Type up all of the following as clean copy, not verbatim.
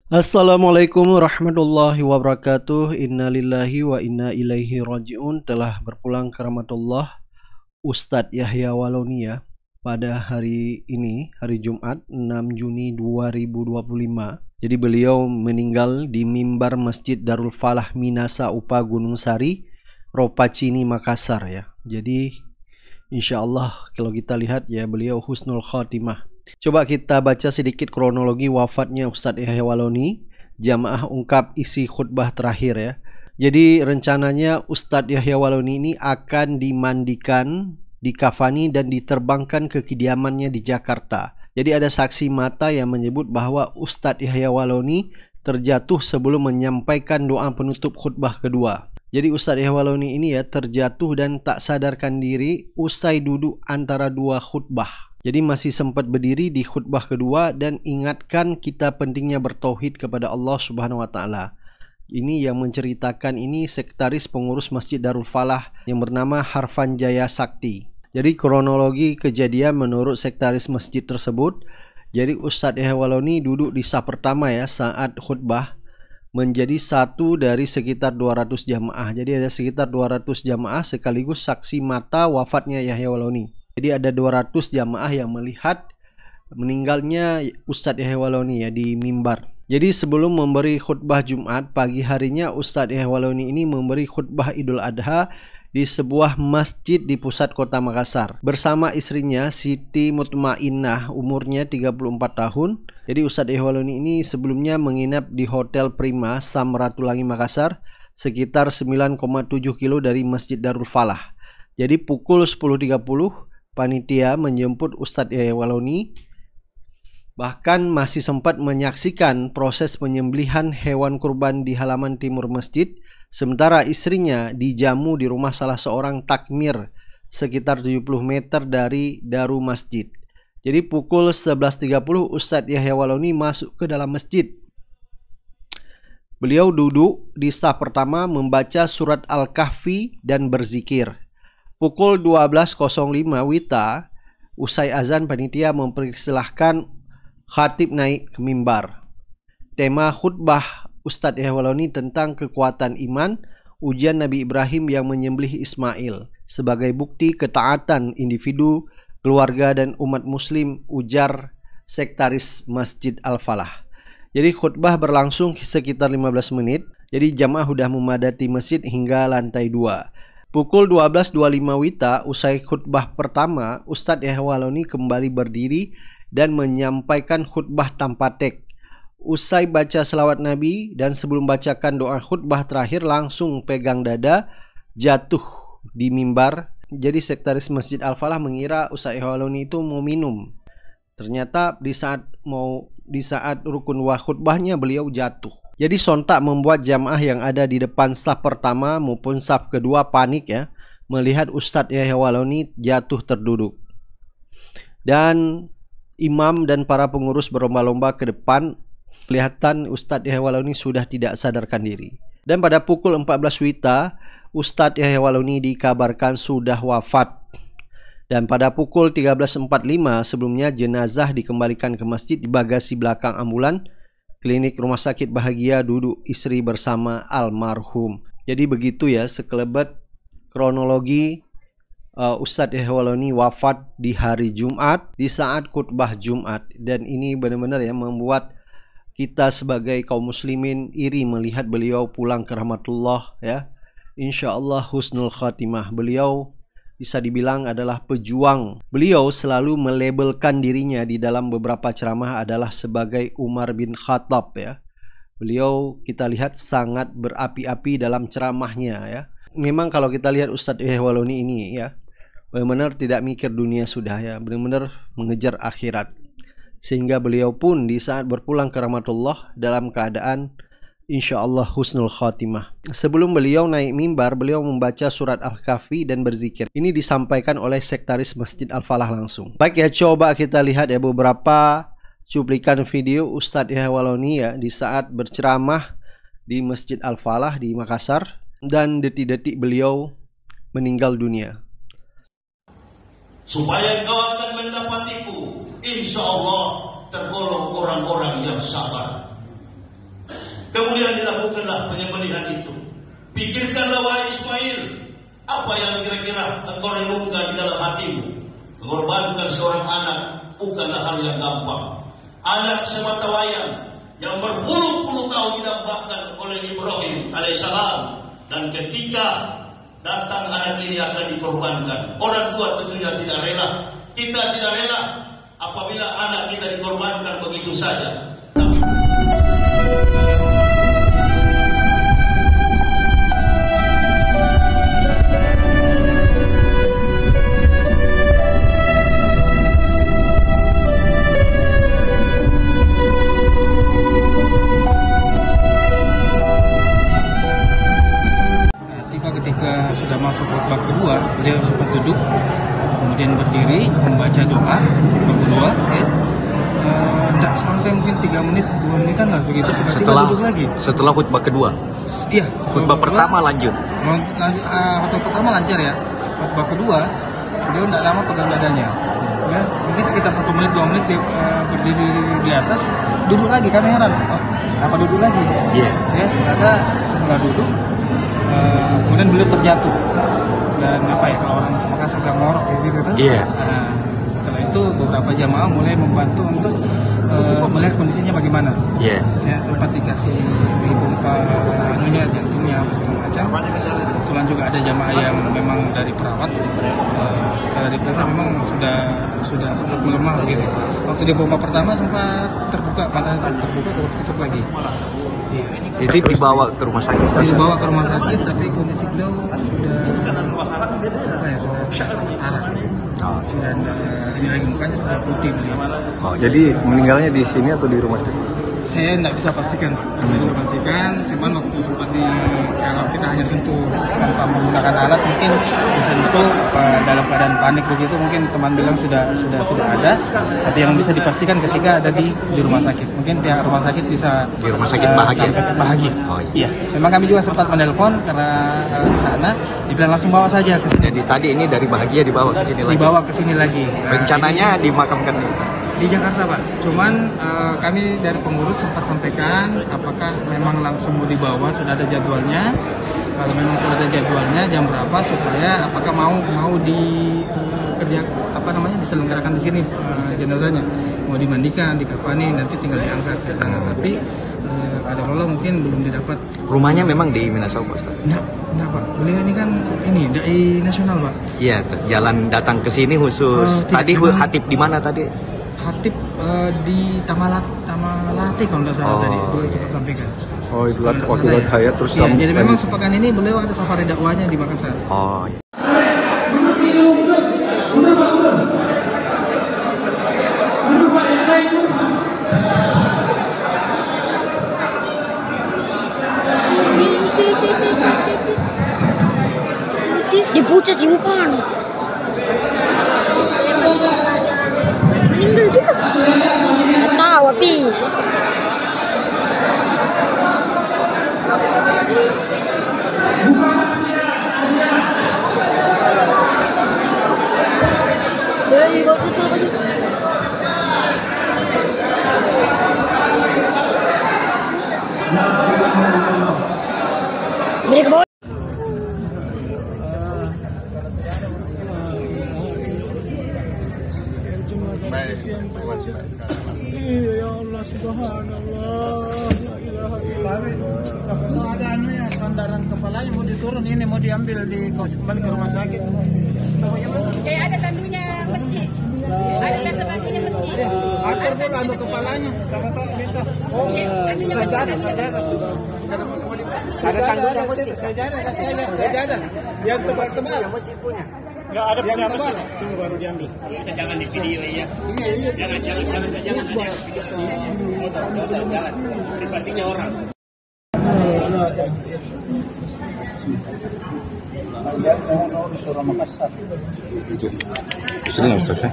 Assalamualaikum warahmatullahi wabarakatuh. Innalillahi wa inna ilaihi raji'un. Telah berpulang ke rahmatullah Ustadz Yahya Walouni pada hari ini, hari Jumat 6 Juni 2025. Jadi beliau meninggal di mimbar Masjid Darul Falah Minasa Upa Gunung Sari, Ropacini, Makassar ya. Jadi insya Allah kalau kita lihat ya, beliau husnul khotimah. Coba kita baca sedikit kronologi wafatnya Ustadz Yahya Walouni. Jamaah ungkap isi khutbah terakhir ya. Jadi rencananya Ustadz Yahya Walouni ini akan dimandikan, dikafani dan diterbangkan ke kediamannya di Jakarta. Jadi ada saksi mata yang menyebut bahwa Ustadz Yahya Walouni terjatuh sebelum menyampaikan doa penutup khutbah kedua. Jadi Ustadz Yahya Walouni ini ya terjatuh dan tak sadarkan diri usai duduk antara dua khutbah. Jadi masih sempat berdiri di khutbah kedua dan ingatkan kita pentingnya bertauhid kepada Allah Subhanahu wa taala. Ini yang menceritakan ini sekretaris pengurus Masjid Darul Falah yang bernama Harfan Jaya Sakti. Jadi kronologi kejadian menurut sekretaris masjid tersebut, jadi Ustadz Yahya Walouni duduk di saf pertama ya saat khutbah, menjadi satu dari sekitar 200 jamaah. Jadi ada sekitar 200 jamaah sekaligus saksi mata wafatnya Yahya Walouni. Jadi ada 200 jamaah yang melihat meninggalnya Ustadz Yahya Walouni ya di mimbar. Jadi sebelum memberi khutbah Jumat, pagi harinya Ustadz Yahya Walouni ini memberi khutbah Idul Adha di sebuah masjid di pusat kota Makassar. Bersama istrinya Siti Mutmainnah, umurnya 34 tahun. Jadi Ustadz Yahya Walouni ini sebelumnya menginap di Hotel Prima Samratulangi Makassar, sekitar 9,7 kilo dari Masjid Darul Falah. Jadi pukul 10.30 panitia menjemput Ustadz Yahya Walouni, bahkan masih sempat menyaksikan proses penyembelihan hewan kurban di halaman timur masjid, sementara istrinya dijamu di rumah salah seorang takmir sekitar 70 meter dari daru masjid. Jadi pukul 11.30 Ustadz Yahya Walouni masuk ke dalam masjid. Beliau duduk di saf pertama membaca surat Al-Kahfi dan berzikir. Pukul 12.05 WITA, usai azan panitia mempersilahkan khatib naik ke mimbar. Tema khutbah Ustadz Yahya Walouni tentang kekuatan iman, ujian Nabi Ibrahim yang menyembelih Ismail sebagai bukti ketaatan individu, keluarga dan umat muslim, ujar sekretaris Masjid Al-Falah. Jadi khutbah berlangsung sekitar 15 menit. Jadi jamaah sudah memadati masjid hingga lantai 2. Pukul 12.25 WITA, usai khutbah pertama, Ustadz Yahya Walouni kembali berdiri dan menyampaikan khutbah tanpa teks. Usai baca selawat Nabi dan sebelum bacakan doa khutbah terakhir, langsung pegang dada, jatuh di mimbar. Jadi sekretaris Masjid Al-Falah mengira Ustadz Yahya Walouni itu mau minum. Ternyata di saat rukun khutbahnya beliau jatuh. Jadi sontak membuat jamaah yang ada di depan saf pertama maupun saf kedua panik ya, melihat Ustadz Yahya Walouni jatuh terduduk. Dan imam dan para pengurus berlomba-lomba ke depan, kelihatan Ustadz Yahya Walouni sudah tidak sadarkan diri. Dan pada pukul 14 WITA, Ustadz Yahya Walouni dikabarkan sudah wafat. Dan pada pukul 13.45 sebelumnya jenazah dikembalikan ke masjid di bagasi belakang ambulan klinik Rumah Sakit Bahagia, duduk istri bersama almarhum. Jadi begitu ya sekelebat kronologi Ustadz Yahya Walouni wafat di hari Jumat di saat khutbah Jumat. Dan ini benar-benar ya membuat kita sebagai kaum muslimin iri melihat beliau pulang ke rahmatullah ya. Insya Allah husnul khatimah. Beliau bisa dibilang adalah pejuang. Beliau selalu melabelkan dirinya di dalam beberapa ceramah adalah sebagai Umar bin Khattab ya. Beliau kita lihat sangat berapi-api dalam ceramahnya ya. Memang kalau kita lihat Ustadz Yahya Walouni ini ya, benar-benar tidak mikir dunia sudah ya, benar-benar mengejar akhirat. Sehingga beliau pun di saat berpulang ke rahmatullah dalam keadaan insya Allah husnul khatimah. Sebelum beliau naik mimbar, beliau membaca surat Al-Kahfi dan berzikir. Ini disampaikan oleh sekretaris Masjid Al-Falah langsung. Baik ya, coba kita lihat ya beberapa cuplikan video Ustadz Yahya Walouni ya di saat berceramah di Masjid Al-Falah di Makassar dan detik-detik beliau meninggal dunia. Supaya kau akan mendapatiku, insya Allah tergolong orang-orang yang sabar. Kemudian dilakukanlah penyembelihan itu. Pikirkanlah wahai Ismail, apa yang kira-kira engkau renungkan di dalam hatimu. Mengorbankan seorang anak bukanlah hal yang gampang. Anak semata wayang yang berpuluh-puluh tahun didambakan oleh Ibrahim alaihissalam, dan ketika datang anak ini akan dikorbankan, orang tua tentunya tidak rela. Kita tidak rela apabila anak kita dikorbankan begitu saja. Ketika sudah masuk khutbah kedua, beliau sempat duduk, kemudian berdiri membaca doa khutbah kedua, ya. Tidak sampai mungkin 3 menit, 2 menitan lah begitu. Duduk lagi. Setelah khutbah kedua. Iya. Khutbah pertama lanjut. Khutbah pertama lancar ya. Khutbah kedua, beliau tidak lama pegang dadanya. Ya, mungkin sekitar 1 menit, 2 menit dia berdiri di atas, duduk lagi. Kami heran, apa duduk lagi? Iya. Ya, ternyata setelah duduk. Kemudian beliau terjatuh dan kalau orang Makassar bilang ngorok gitu kan. Iya. Setelah itu beberapa jamaah mulai membantu untuk melihat kondisinya bagaimana. Iya. Ya, sempat dikasih dipompa jantungnya segala macam. Kebetulan juga ada jamaah yang memang dari perawat. Setelah diperiksa memang sudah sempat melemah gitu. Waktu dipompa pertama sempat terbuka, matanya sempat terbuka, tutup lagi. Iya. Itu dibawa ke rumah sakit. Dibawa ke rumah sakit, tapi kondisi beliau sudah parah. Sudah ini lagi mukanya sudah putih beliau. Jadi meninggalnya di sini atau di rumah sakit? Saya tidak bisa pastikan, cuman waktu sempat kalau kita hanya sentuh tanpa menggunakan alat, mungkin disentuh dalam keadaan panik begitu, mungkin teman bilang sudah tidak ada. Tapi yang bisa dipastikan ketika ada di rumah sakit, mungkin pihak rumah sakit bisa di rumah sakit Bahagia. Oh, iya. Memang kami juga sempat menelpon karena di sana dibilang langsung bawa saja ke sini. Jadi tadi ini dari Bahagia dibawa ke sini lagi. Dibawa ke sini lagi. Rencananya dimakamkan di Jakarta, Pak. Cuman kami dari pengurus sempat sampaikan apakah memang langsung mau dibawa, sudah ada jadwalnya. Kalau memang sudah ada jadwalnya jam berapa, supaya apakah mau diselenggarakan di sini jenazahnya, mau dimandikan, dikafani, nanti tinggal diangkat ke sana. Tapi ada Allah mungkin belum didapat. Rumahnya memang di Minasau, Pak Ustaz? Nah, Pak. Beliau ini kan dai nasional, Pak. Iya, jalan datang ke sini khusus. Tadi Hatib di mana tadi? Hatib di Tamalate kalau tidak salah tadi beliau sempat sampaikan. Oh, itu waktu Hayat terus ya, jadi memang sepekan ini beliau ada safari dakwahnya di Makassar. Oh, iya. Dipucat di mukanya. Meninggal gitu. Nggak tahu habis. Dari waktu itu apa sih? Mereka bawa. Ya Allah, subhanallah, la ilaha illallah. Ada anunya, sandaran kepalanya mau diturun, ini mau diambil kembali ke rumah sakit. Kayak ada tandunya masjid. Ada biasa baginya masjid. Atur dulu anu kepalanya, siapa tahu bisa. Sajadah. Ada tandunya masjid, sajadah. Yang tebal-tebal masjid punya. Enggak ada punya masjid, tunggu baru diambil. Jangan di video ya. Iya. Jangan ada video. Jangan. Privasinya orang. Sini Ustaz ya.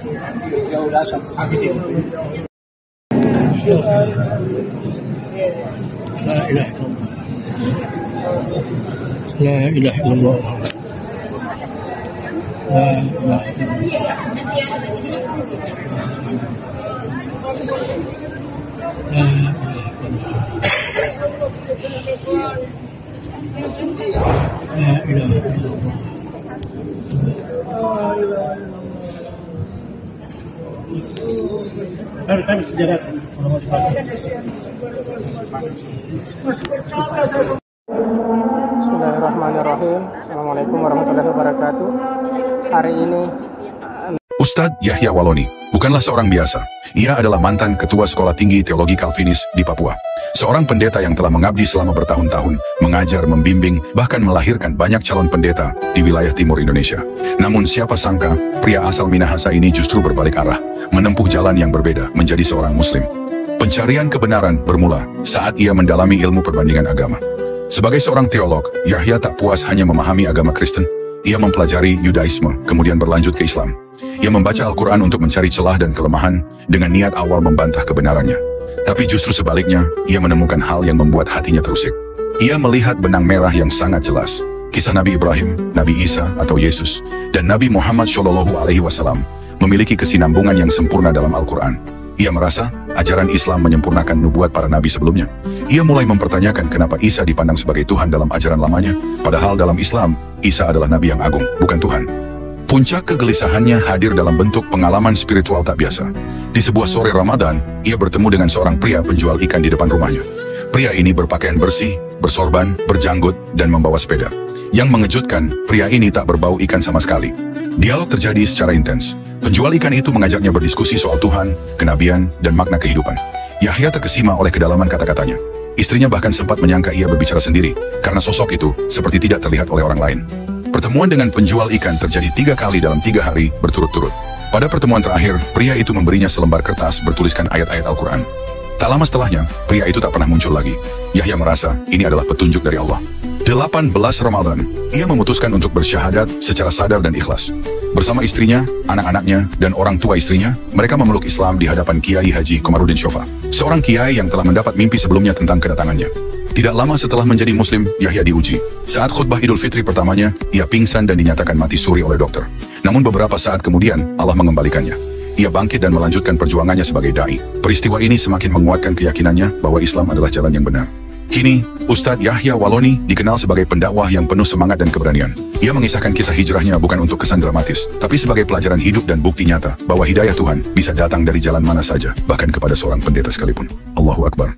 La ilaha illallah. La ilaha illallah. Bismillahirrahmanirrahim. Assalamualaikum warahmatullahi wabarakatuh. Hari ini Ustadz Yahya Waloni bukanlah seorang biasa. Ia adalah mantan Ketua Sekolah Tinggi Teologi Calvinis di Papua. Seorang pendeta yang telah mengabdi selama bertahun-tahun, mengajar, membimbing, bahkan melahirkan banyak calon pendeta di wilayah timur Indonesia. Namun siapa sangka, pria asal Minahasa ini justru berbalik arah, menempuh jalan yang berbeda menjadi seorang muslim. Pencarian kebenaran bermula saat ia mendalami ilmu perbandingan agama. Sebagai seorang teolog, Yahya tak puas hanya memahami agama Kristen. Ia mempelajari Yudaisme, kemudian berlanjut ke Islam. Ia membaca Al-Quran untuk mencari celah dan kelemahan dengan niat awal membantah kebenarannya. Tapi justru sebaliknya, ia menemukan hal yang membuat hatinya terusik. Ia melihat benang merah yang sangat jelas. Kisah Nabi Ibrahim, Nabi Isa atau Yesus, dan Nabi Muhammad SAW memiliki kesinambungan yang sempurna dalam Al-Quran. Ia merasa ajaran Islam menyempurnakan nubuat para nabi sebelumnya. Ia mulai mempertanyakan kenapa Isa dipandang sebagai Tuhan dalam ajaran lamanya, padahal dalam Islam, Isa adalah nabi yang agung, bukan Tuhan. Puncak kegelisahannya hadir dalam bentuk pengalaman spiritual tak biasa. Di sebuah sore Ramadan, ia bertemu dengan seorang pria penjual ikan di depan rumahnya. Pria ini berpakaian bersih, bersorban, berjanggut, dan membawa sepeda. Yang mengejutkan, pria ini tak berbau ikan sama sekali. Dialog terjadi secara intens. Penjual ikan itu mengajaknya berdiskusi soal Tuhan, kenabian, dan makna kehidupan. Yahya terkesima oleh kedalaman kata-katanya. Istrinya bahkan sempat menyangka ia berbicara sendiri, karena sosok itu seperti tidak terlihat oleh orang lain. Pertemuan dengan penjual ikan terjadi 3 kali dalam 3 hari berturut-turut. Pada pertemuan terakhir, pria itu memberinya selembar kertas bertuliskan ayat-ayat Al-Quran. Tak lama setelahnya, pria itu tak pernah muncul lagi. Yahya merasa ini adalah petunjuk dari Allah. 18 Ramadan, ia memutuskan untuk bersyahadat secara sadar dan ikhlas. Bersama istrinya, anak-anaknya, dan orang tua istrinya, mereka memeluk Islam di hadapan Kiai Haji Komarudin Shofa, seorang kiai yang telah mendapat mimpi sebelumnya tentang kedatangannya. Tidak lama setelah menjadi muslim, Yahya diuji. Saat khutbah Idul Fitri pertamanya, ia pingsan dan dinyatakan mati suri oleh dokter. Namun beberapa saat kemudian, Allah mengembalikannya. Ia bangkit dan melanjutkan perjuangannya sebagai dai. Peristiwa ini semakin menguatkan keyakinannya bahwa Islam adalah jalan yang benar. Kini, Ustadz Yahya Waloni dikenal sebagai pendakwah yang penuh semangat dan keberanian. Ia mengisahkan kisah hijrahnya bukan untuk kesan dramatis, tapi sebagai pelajaran hidup dan bukti nyata bahwa hidayah Tuhan bisa datang dari jalan mana saja, bahkan kepada seorang pendeta sekalipun. Allahu Akbar.